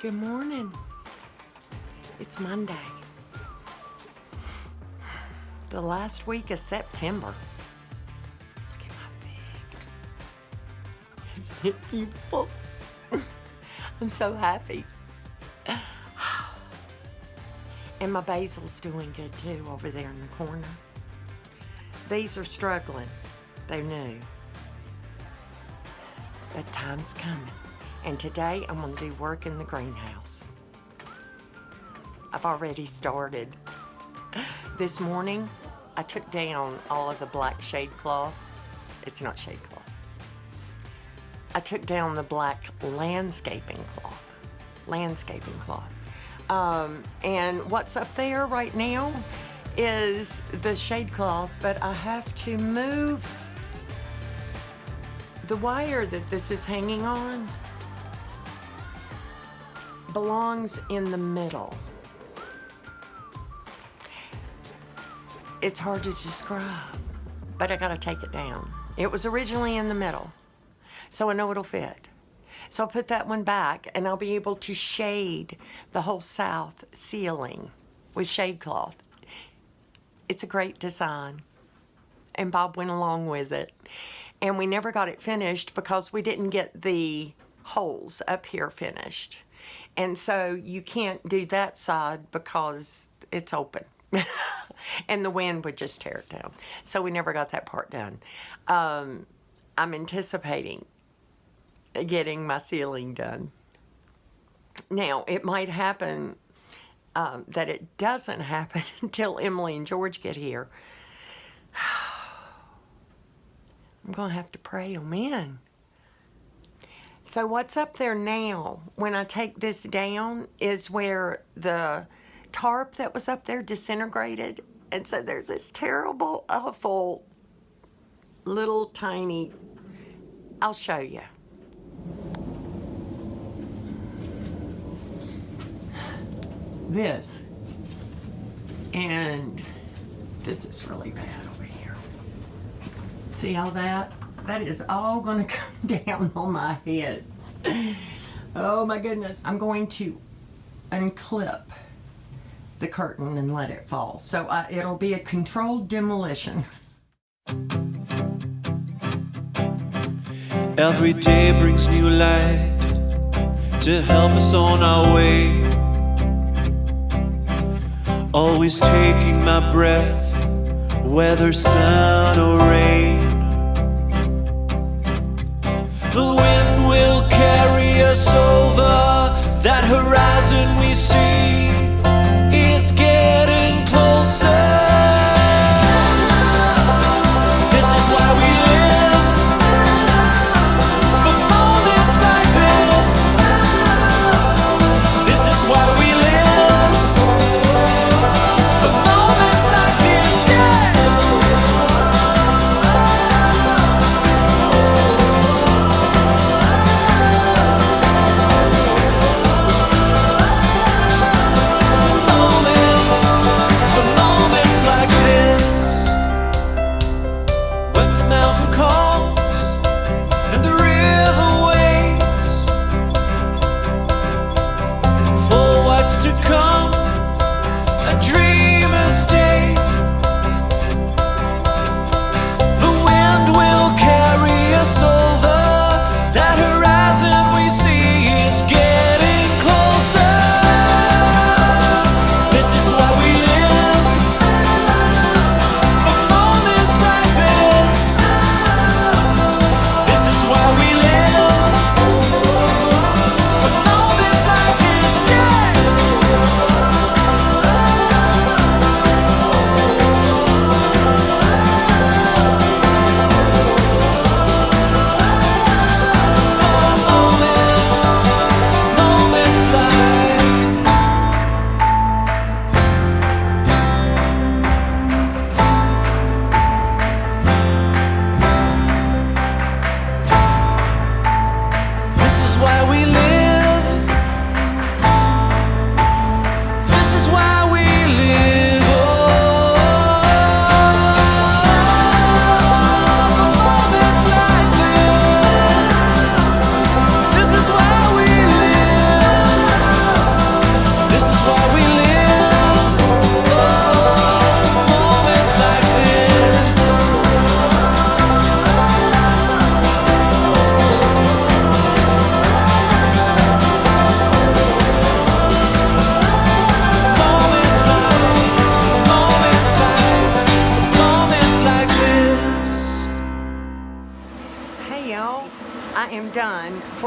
Good morning. It's Monday. The last week of September. Look at my feet. Isn't it beautiful? I'm so happy. And my basil's doing good too over there in the corner. These are struggling. They're new. But time's coming. And today I'm going to do work in the greenhouse. I've already started. This morning I took down all of the black shade cloth. It's not shade cloth. I took down the black landscaping cloth. And what's up there right now is the shade cloth, but I have to move the wire that this is hanging on. Belongs in the middle. It's hard to describe, but I gotta take it down. It was originally in the middle, so I know it'll fit. So I'll put that one back and I'll be able to shade the whole south ceiling with shade cloth. It's a great design, and Bob went along with it. And we never got it finished because we didn't get the holes up here finished. And so you can't do that side because it's open. And the wind would just tear it down. So we never got that part done. I'm anticipating getting my ceiling done. Now, it might happen that it doesn't happen until Emily and George get here. I'm going to have to pray them in. So what's up there now, when I take this down, is where the tarp that was up there disintegrated. And so there's this terrible, awful, little tiny, I'll show you. This. And this is really bad over here. See all that? That is all going to come down on my head. Oh my goodness. I'm going to unclip the curtain and let it fall. So it'll be a controlled demolition. Every day brings new light to help us on our way. Always taking my breath, whether sun or rain. The wind will carry us over. That horizon we see is getting closer. This is why we live, for moments like this. This is why we live, for moments like this, yeah.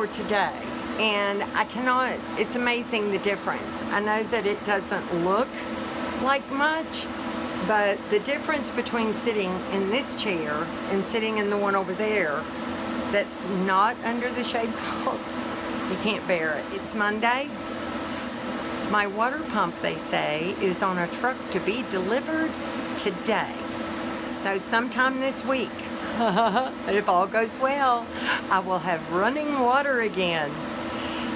for today. And I cannot, it's amazing the difference. I know that it doesn't look like much, but the difference between sitting in this chair and sitting in the one over there that's not under the shade cloth, you can't bear it. It's Monday. My water pump, they say, is on a truck to be delivered today. So sometime this week, if all goes well, I will have running water again.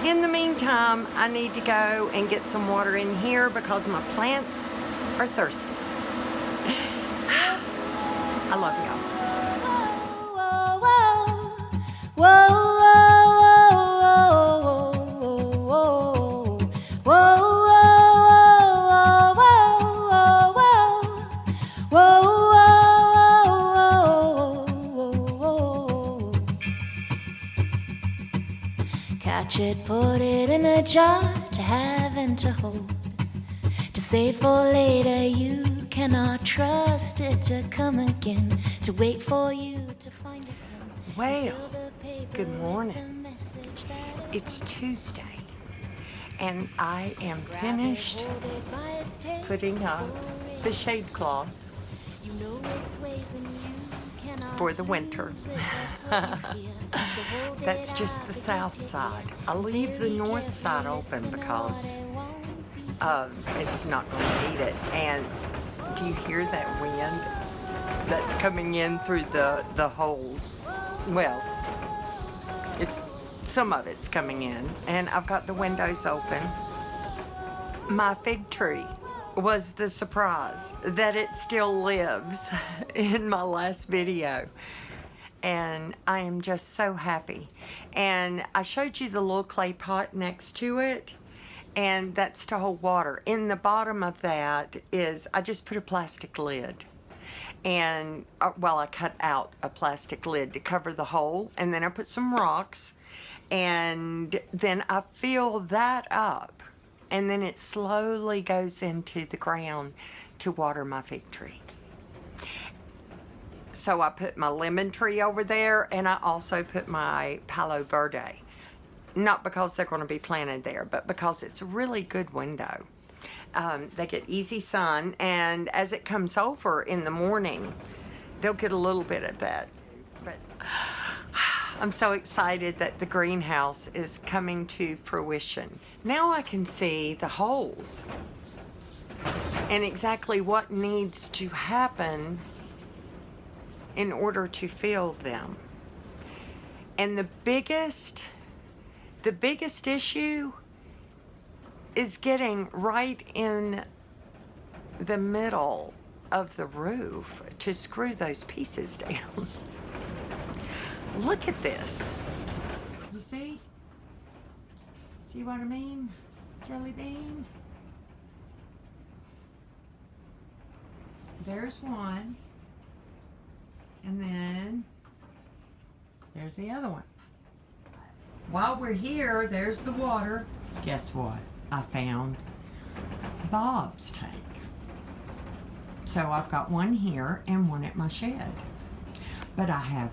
In the meantime, I need to go and get some water in here because my plants are thirsty. I love y'all. Catch it, put it in a jar to have and to hold, to save for later. You cannot trust it to come again, to wait for you to find it again. Well, good morning. It's Tuesday, and I am finished putting up the shade cloths for the winter. That's just the south side. I'll leave the north side open because it's not going to need it. And do you hear that wind that's coming in through the holes? Well, some of it's coming in, and I've got the windows open. My fig tree was the surprise that it still lives in my last video. And I am just so happy. And I showed you the little clay pot next to it, and that's to hold water. In the bottom of that is, I just put a plastic lid. And, I cut out a plastic lid to cover the hole, and then I put some rocks, and then I fill that up, and then it slowly goes into the ground to water my fig tree. So I put my lemon tree over there, and I also put my Palo Verde. Not because they're going to be planted there, but because it's a really good window. They get easy sun, and as it comes over in the morning, they'll get a little bit of that. But I'm so excited that the greenhouse is coming to fruition. Now I can see the holes and exactly what needs to happen in order to fill them. And the biggest issue is getting right in the middle of the roof to screw those pieces down. Look at this. You see? See what I mean? Jelly bean. There's one. And then there's the other one. While we're here, there's the water. Guess what? I found Bob's tank. So I've got one here and one at my shed. But I have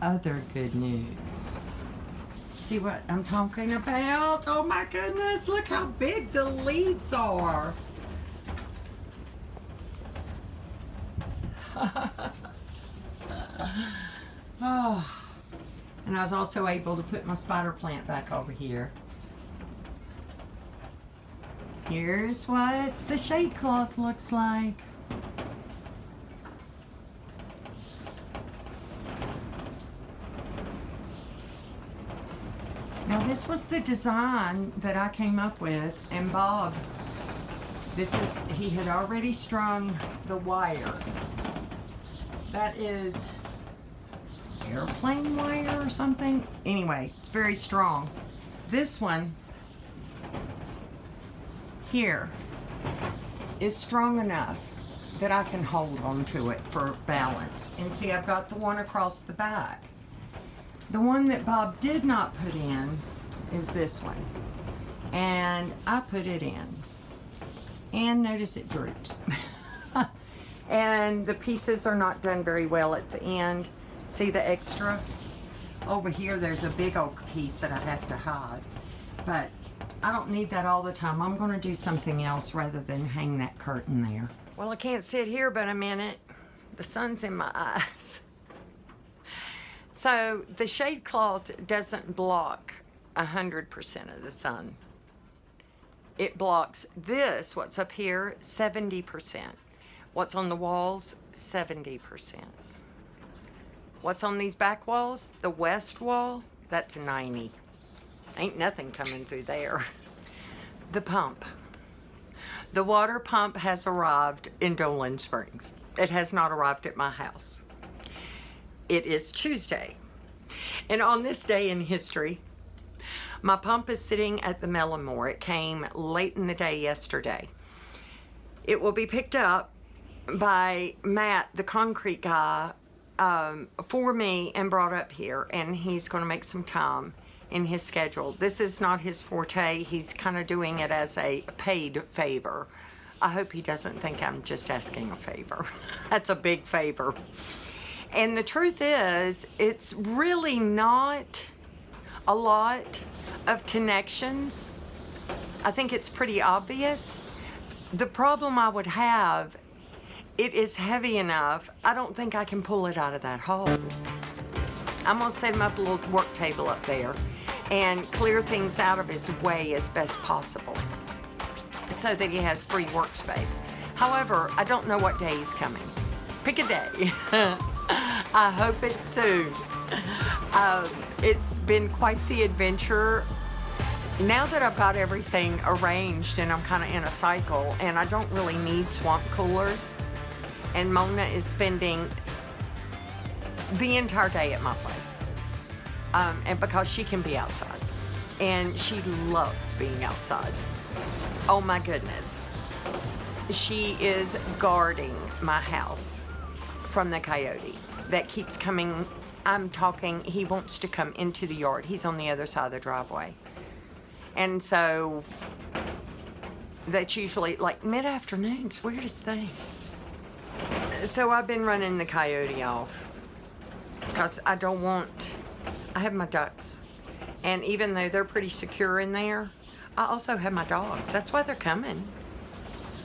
other good news. See what I'm talking about? Oh my goodness, look how big the leaves are. Oh, and I was also able to put my spider plant back over here. Here's what the shade cloth looks like. Now this was the design that I came up with, and Bob, he had already strung the wire. That is airplane wire or something. Anyway, it's very strong. This one here is strong enough that I can hold on to it for balance. And see, I've got the one across the back. The one that Bob did not put in is this one. And I put it in. And notice it droops. And the pieces are not done very well at the end. See the extra? over here there's a big oak piece that I have to hide. But I don't need that all the time. I'm going to do something else rather than hang that curtain there. Well, I can't sit here but a minute. The sun's in my eyes. So the shade cloth doesn't block 100% of the sun. It blocks this, what's up here, 70%. What's on the walls, 70%. What's on these back walls, the west wall, that's 90. Ain't nothing coming through there. The pump. The water pump has arrived in Dolan Springs. It has not arrived at my house. It is Tuesday. And on this day in history, my pump is sitting at the Melonmore. It came late in the day yesterday. It will be picked up by Matt, the concrete guy, for me and brought up here. And he's going to make some time in his schedule. This is not his forte. He's kind of doing it as a paid favor. I hope he doesn't think I'm just asking a favor. That's a big favor. And the truth is, it's really not a lot of connections. I think it's pretty obvious. The problem I would have, it is heavy enough, I don't think I can pull it out of that hole. I'm gonna set him up a little work table up there and clear things out of his way as best possible so that he has free workspace. However, I don't know what day he's coming. Pick a day. I hope it's soon. It's been quite the adventure. Now that I've got everything arranged and I'm kind of in a cycle and I don't really need swamp coolers, and Mona is spending the entire day at my place. And because she can be outside. And she loves being outside. Oh my goodness. She is guarding my house from the coyote that keeps coming. I'm talking, he wants to come into the yard. He's on the other side of the driveway. And so that's usually like mid-afternoons, weirdest thing. So I've been running the coyote off because I have my ducks. And even though they're pretty secure in there, I also have my dogs. That's why they're coming.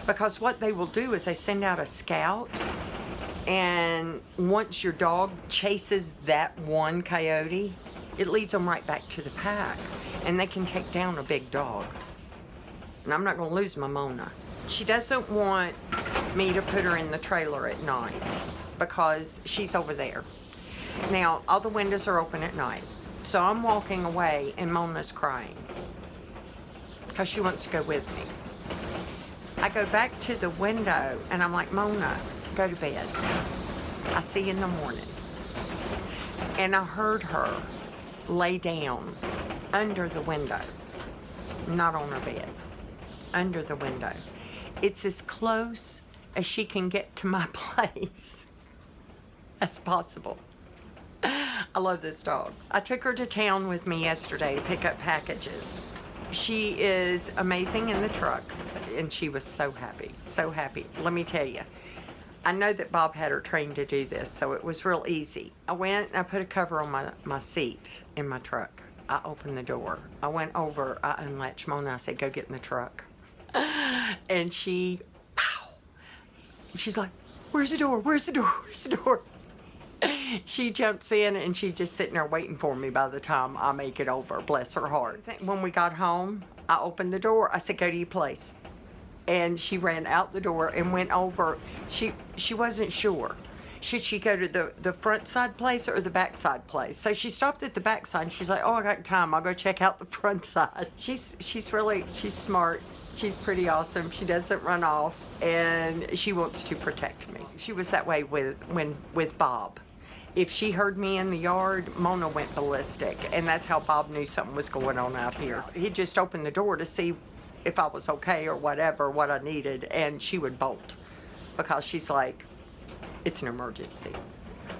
Because what they will do is they send out a scout, and once your dog chases that one coyote, it leads them right back to the pack, and they can take down a big dog. And I'm not going to lose my Mona. She doesn't want me to put her in the trailer at night because she's over there. Now, all the windows are open at night. So I'm walking away and Mona's crying because she wants to go with me. I go back to the window and I'm like, Mona, go to bed. I'll see you in the morning. And I heard her lay down under the window, not on her bed, under the window. It's as close as she can get to my place as possible. I love this dog. I took her to town with me yesterday to pick up packages. She is amazing in the truck, and she was so happy, so happy. Let me tell you, I know that Bob had her trained to do this, so it was real easy. I went and I put a cover on my seat in my truck. I opened the door. I went over, I unlatched Mona. I said, go get in the truck. And she, pow, she's like, where's the door? Where's the door? Where's the door? She jumps in and she's just sitting there waiting for me by the time I make it over, bless her heart. When we got home, I opened the door. I said, go to your place. And she ran out the door and went over. She wasn't sure. Should she go to the front side place or the back side place? So she stopped at the back side and she's like, oh, I got time. I'll go check out the front side. She's smart. She's pretty awesome. She doesn't run off and she wants to protect me. She was that way with Bob. If she heard me in the yard, Mona went ballistic, and that's how Bob knew something was going on out here. He'd just open the door to see if I was okay or whatever, what I needed, and she would bolt because she's like, it's an emergency.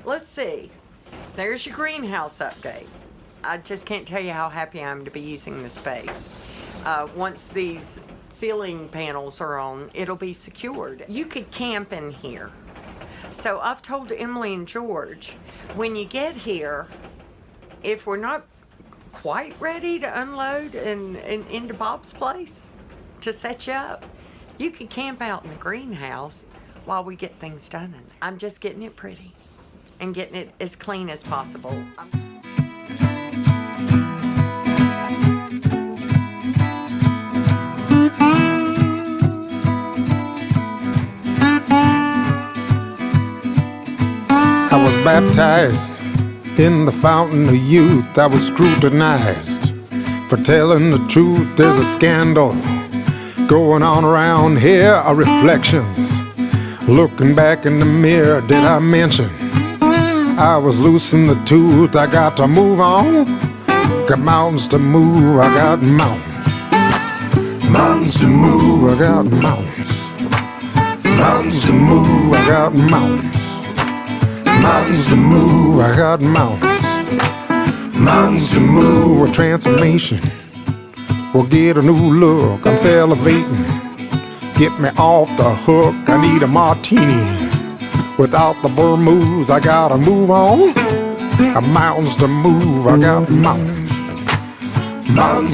Let's see. There's your greenhouse update. I just can't tell you how happy I am to be using the space. Once these ceiling panels are on, it'll be secured. You could camp in here. So I've told Emily and George, when you get here, if we're not quite ready to unload and into Bob's place to set you up, you can camp out in the greenhouse while we get things done. I'm just getting it pretty and getting it as clean as possible. I was baptized in the fountain of youth. I was scrutinized for telling the truth. There's a scandal going on around here, are reflections. Looking back in the mirror, did I mention I was loosing the tooth? I got to move on, got mountains to move. I got mountains to move. I got mountains to move. I got mountains to move. I got mountains to move. A transformation will get a new look. I'm salivating, get me off the hook. I need a martini without the vermouth. I gotta move on, got mountains to move. I got mountains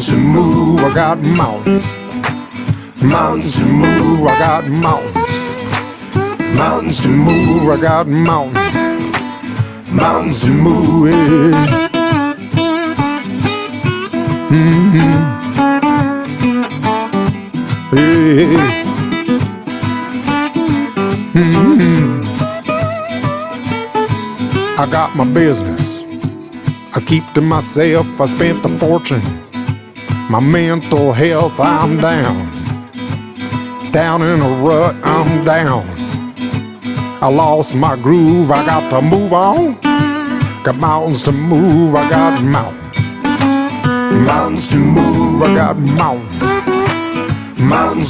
to move. I got mountains to move. I got mountains to move. I got mountains to move. Yeah. Yeah. I got my business, I keep to myself. I spent a fortune, my mental health, I'm down in a rut, I'm down. I lost my groove, I got to move on, got mountains to move. I got mountains to move. I got mountains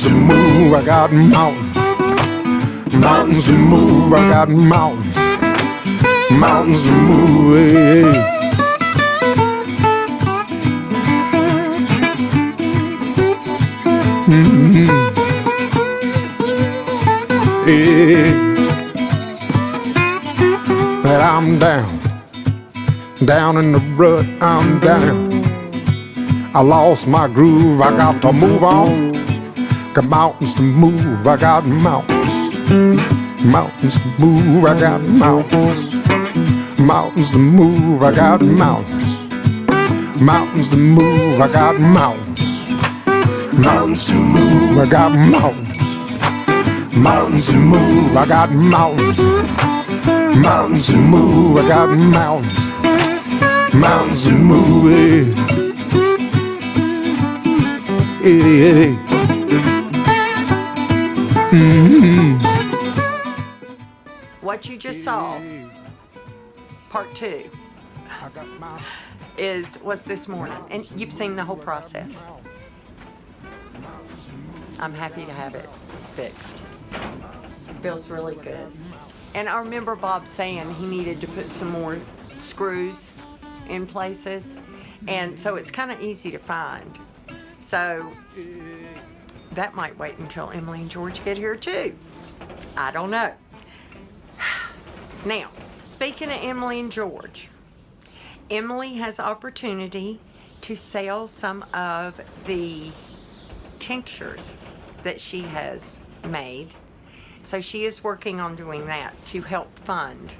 to move. I got mountains to move. I got mountains to move. Yeah. Yeah. That I'm down in the rut, I'm down. I lost my groove, I got to move on, got mountains to move. I got mountains to move. I got mountains to move. I got mountains to move. I got mountains to move. I got mountains to move. I got mountains to move. I got mountains to move. Yeah. Yeah. What you just saw, part 2, was this morning, and you've seen the whole process. I'm happy to have it fixed. Feels really good. And I remember Bob saying he needed to put some more screws in places, and so it's kind of easy to find. So that might wait until Emily and George get here too. I don't know. Now, speaking of Emily and George, Emily has opportunity to sell some of the tinctures that she has made. So she is working on doing that to help fund,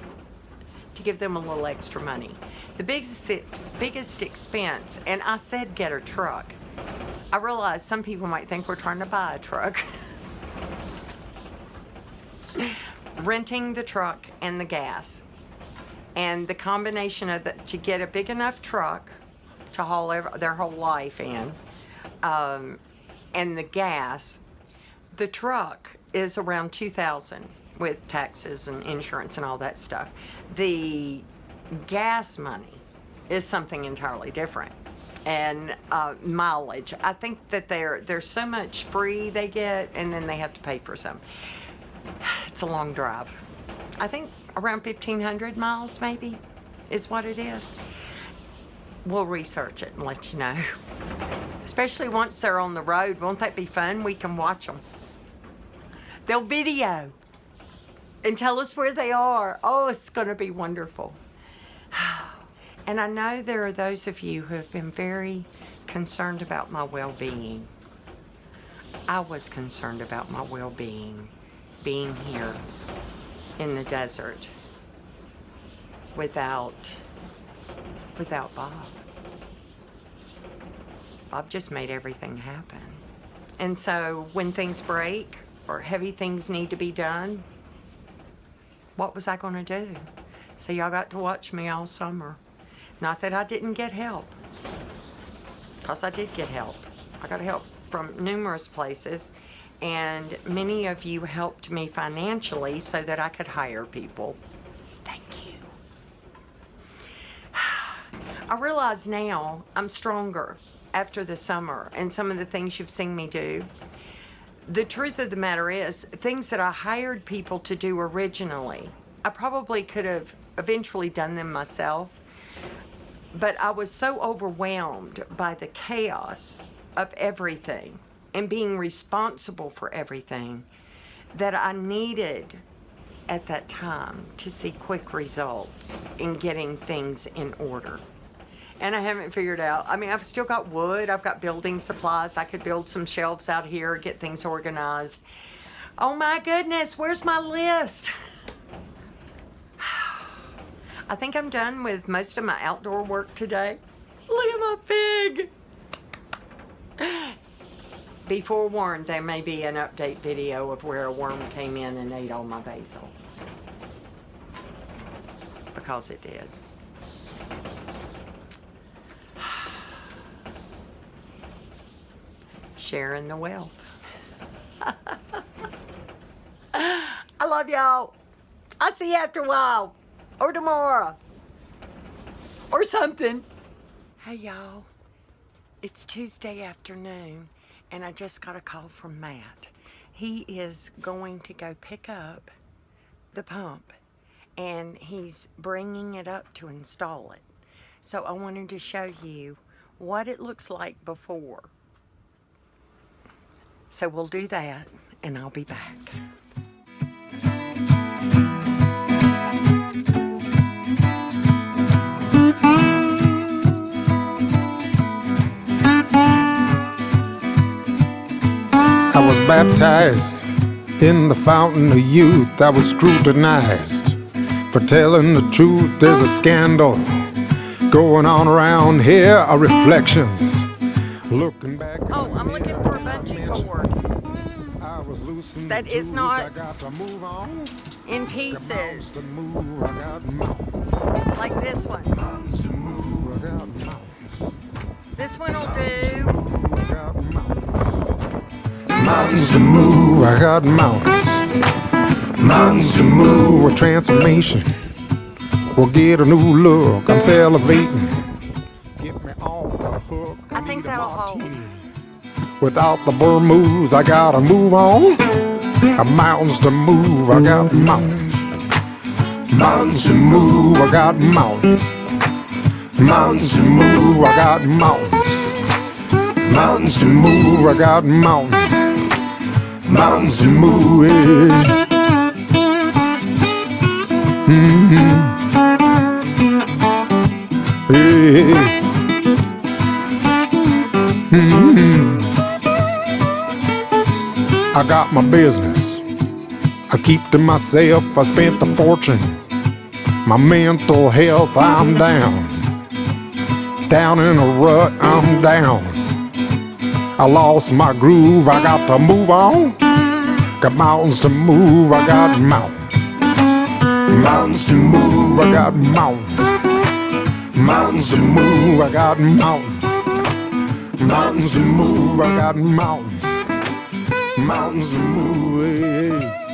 to give them a little extra money. The biggest expense, and I said get her truck. I realize some people might think we're trying to buy a truck. Renting the truck and the gas. And the combination of that to get a big enough truck to haul their whole life in, and the gas. The truck is around $2,000 with taxes and insurance and all that stuff. The gas money is something entirely different. And mileage. I think that there's so much free they get, and then they have to pay for some. It's a long drive. I think around 1,500 miles maybe is what it is. We'll research it and let you know. Especially once they're on the road. Won't that be fun? We can watch them. They'll video and tell us where they are. Oh, it's going to be wonderful. And I know there are those of you who have been very concerned about my well-being. I was concerned about my well-being, being here in the desert without Bob. Bob just made everything happen. And so when things break or heavy things need to be done, what was I going to do? So y'all got to watch me all summer. Not that I didn't get help, because I did get help. I got help from numerous places, and many of you helped me financially so that I could hire people. Thank you. I realize now I'm stronger after the summer and some of the things you've seen me do. The truth of the matter is, things that I hired people to do originally, I probably could have eventually done them myself, but I was so overwhelmed by the chaos of everything and being responsible for everything that I needed at that time to see quick results in getting things in order. And I haven't figured out, I mean, I've still got wood, I've got building supplies, I could build some shelves out here, get things organized. Oh my goodness, where's my list? I think I'm done with most of my outdoor work today. Look at my fig. Be forewarned, there may be an update video of where a worm came in and ate all my basil. Because it did. Sharing the wealth. I love y'all. I'll see you after a while. Or tomorrow. Or something. Hey, y'all. It's Tuesday afternoon, and I just got a call from Matt. He is going to go pick up the pump, and he's bringing it up to install it. So I wanted to show you what it looks like before. So we'll do that, and I'll be back. I was baptized in the fountain of youth. I was scrutinized for telling the truth. There's a scandal going on around here. Are reflections looking back. Oh, I'm looking for a bungee cord I was loosened that is too. not I got to move on. in pieces, To move, I got mountains like this one. to move. I got mountains. This one will do. I got mountains to move. I got mountains. Mountains to move. A transformation. We'll get a new look. I'm salivating. Get me off the hook. I think that'll hold. Without the vermouth, I gotta move on. Mountains to move. I got mountains. Mountains to move. I got mountains. Mountains to move. I got mountains. Mountains to move. I got mountains. Mountains to move. Yeah. Yeah. I got my business. I keep to myself. I spent a fortune. My mental health, I'm down. Down in a rut, I'm down. I lost my groove. I got to move on. Got mountains to move. I got mountains. Mountains to move. I got mountains. Mountains to move. I got mountains. Mountains to move. I got mountains. Mountains to move. Yeah.